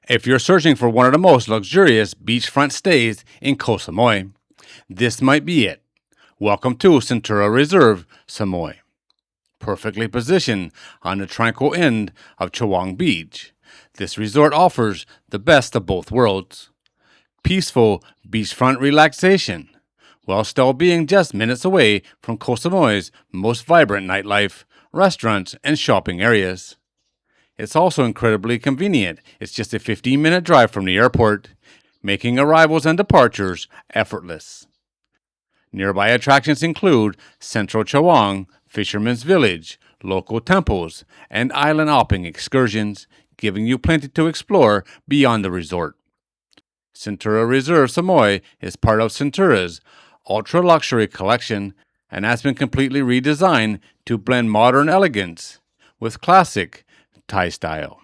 If you're searching for one of the most luxurious beachfront stays in Koh Samui, this might be it. Welcome to Centara Reserve, Samui. Perfectly positioned on the tranquil end of Chaweng Beach, this resort offers the best of both worlds. Peaceful beachfront relaxation, while still being just minutes away from Koh Samui's most vibrant nightlife, restaurants, and shopping areas. It's also incredibly convenient. It's just a 15-minute drive from the airport, making arrivals and departures effortless. Nearby attractions include Central Chaweng, Fisherman's Village, local temples, and island hopping excursions, giving you plenty to explore beyond the resort. Centara Reserve Samui is part of Centara's ultra-luxury collection and has been completely redesigned to blend modern elegance with classic Thai style.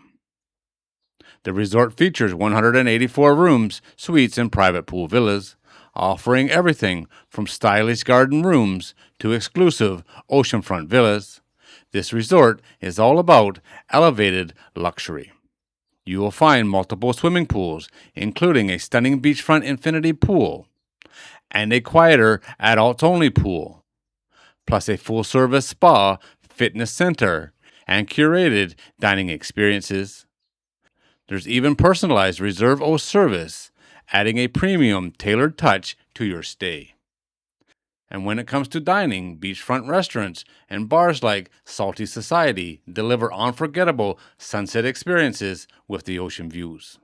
The resort features 184 rooms, suites, and private pool villas, offering everything from stylish garden rooms to exclusive oceanfront villas. This resort is all about elevated luxury. You will find multiple swimming pools, including a stunning beachfront infinity pool and a quieter adults-only pool, plus a full-service spa, fitness center, and curated dining experiences. There's even personalized Reserve O service, adding a premium tailored touch to your stay. And when it comes to dining, beachfront restaurants and bars like Salty Society deliver unforgettable sunset experiences with the ocean views.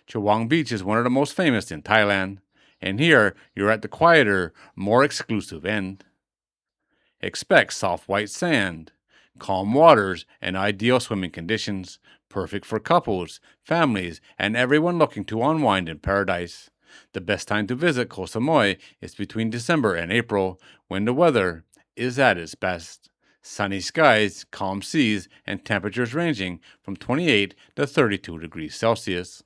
Chaweng Beach is one of the most famous in Thailand, and here you're at the quieter, more exclusive end. Expect soft white sand, calm waters, and ideal swimming conditions, perfect for couples, families, and everyone looking to unwind in paradise. The best time to visit Koh Samui is between December and April, when the weather is at its best. Sunny skies, calm seas, and temperatures ranging from 28 to 32 degrees Celsius.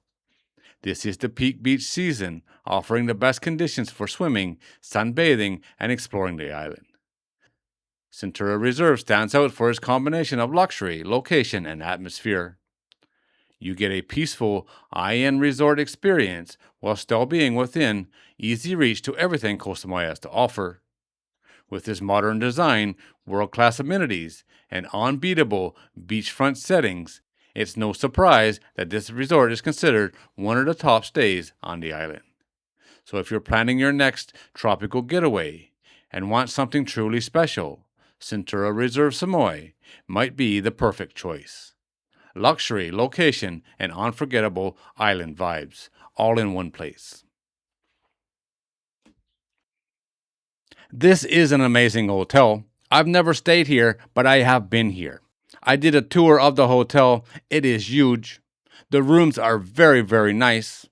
This is the peak beach season, offering the best conditions for swimming, sunbathing, and exploring the island. Centara Reserve stands out for its combination of luxury, location, and atmosphere. You get a peaceful high-end resort experience while still being within easy reach to everything Koh Samui has to offer. With this modern design, world-class amenities, and unbeatable beachfront settings, it's no surprise that this resort is considered one of the top stays on the island. So if you're planning your next tropical getaway and want something truly special, Centara Reserve Samui might be the perfect choice. Luxury, location, and unforgettable island vibes, all in one place. This is an amazing hotel. I've never stayed here, but I have been here. I did a tour of the hotel. It is huge. The rooms are very, very nice.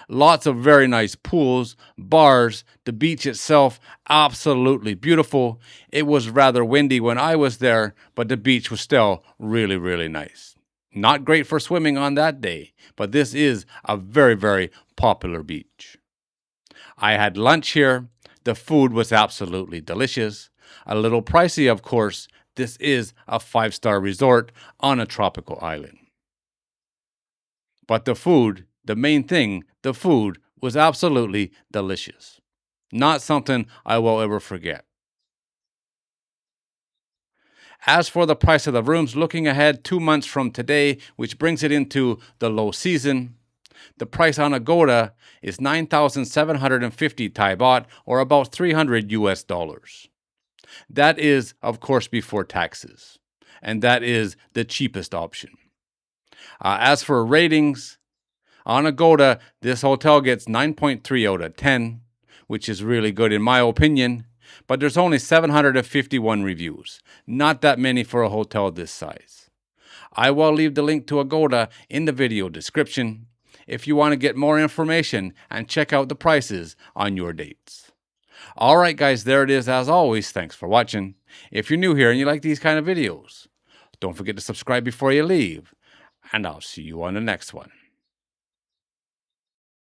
Lots of very nice pools, bars, the beach itself, absolutely beautiful. It was rather windy when I was there, but the beach was still really, really nice. Not great for swimming on that day, but this is a very, very popular beach. I had lunch here. The food was absolutely delicious. A little pricey, of course. This is a 5-star resort on a tropical island. But the food, the main thing, the food was absolutely delicious. Not something I will ever forget. As for the price of the rooms, looking ahead 2 months from today, which brings it into the low season, the price on Agoda is 9,750 Thai baht, or about $300 US. That is, of course, before taxes, and that is the cheapest option. As for ratings, on Agoda, this hotel gets 9.3 out of 10, which is really good in my opinion. But there's only 751 reviews. Not that many for a hotel this size. I will leave the link to Agoda in the video description if you want to get more information and check out the prices on your dates. Alright guys, there it is as always. Thanks for watching. If you're new here and you like these kind of videos, don't forget to subscribe before you leave. And I'll see you on the next one.